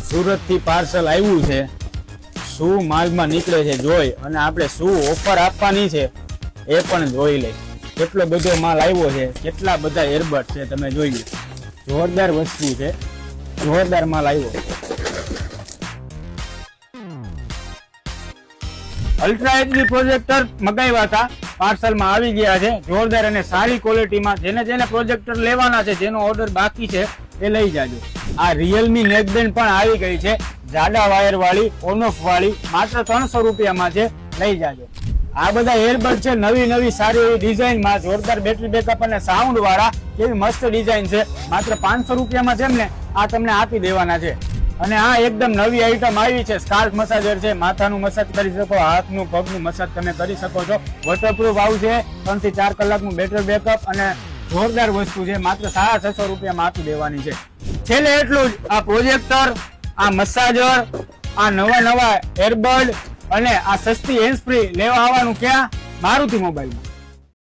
સુરત થી પાર્સલ આવ્યું છે, શું માલમાં નીકળે છે જોઈ અને આપણે શું ઓફર આપવાની છે એ પણ જોઈ લઈ. કેટલો બધો માલ આવ્યો છે, કેટલા બધા એરબડ છે તમે જોઈ લો. જોરદાર વસ્તુ છે, જોરદાર માલ આવ્યો. અલ્ટ્રા એચડી પ્રોજેક્ટર મગાવ્યા હતા, પાર્સલમાં આવી ગયા છે. જોરદાર અને સારી ક્વોલિટીમાં. જેને પ્રોજેક્ટર લેવાના છે, જેનો ઓર્ડર બાકી છે એ લઈ જાજો. આ રિયલમી નેકબેન્ડ પણ આવી ગઈ છે, જાડા વાયર વાળી, ઓન ઓફ વાળી, માત્ર 300 રૂપિયામાં છે, લઈ જાજો. આ બધા એરબડ છે નવી સારી એવી ડિઝાઇનમાં, જોરદાર બેટરી બેકઅપ અને સાઉન્ડ વાળા, કેવી મસ્ત ડિઝાઇન છે. માત્ર 500 રૂપિયામાં છે ને આ તમને આપી દેવાના છે. અને આ એકદમ નવી આઈટમ આવી છે, સ્કાલ્પ મસાજર છે. માથાનું મસાજ કરી શકો, હાથનું પગનું મસાજ તમે કરી શકો છો. વોટરપ્રૂફ આવશે, 3 થી 4 કલાકનું બેટરી બેકઅપ અને જોરદાર વસ્તુ છે. માત્ર 650 રૂપિયામાં આપી દેવાની છે. છેલ્લે એટલું જ, આ પ્રોજેક્ટર, આ મસાજર, આ નવા એરબડ અને આ સસ્તી હેન્ડ ફ્રી લેવા આવવાનું ક્યાં? મારુતિ મોબાઈલમાં.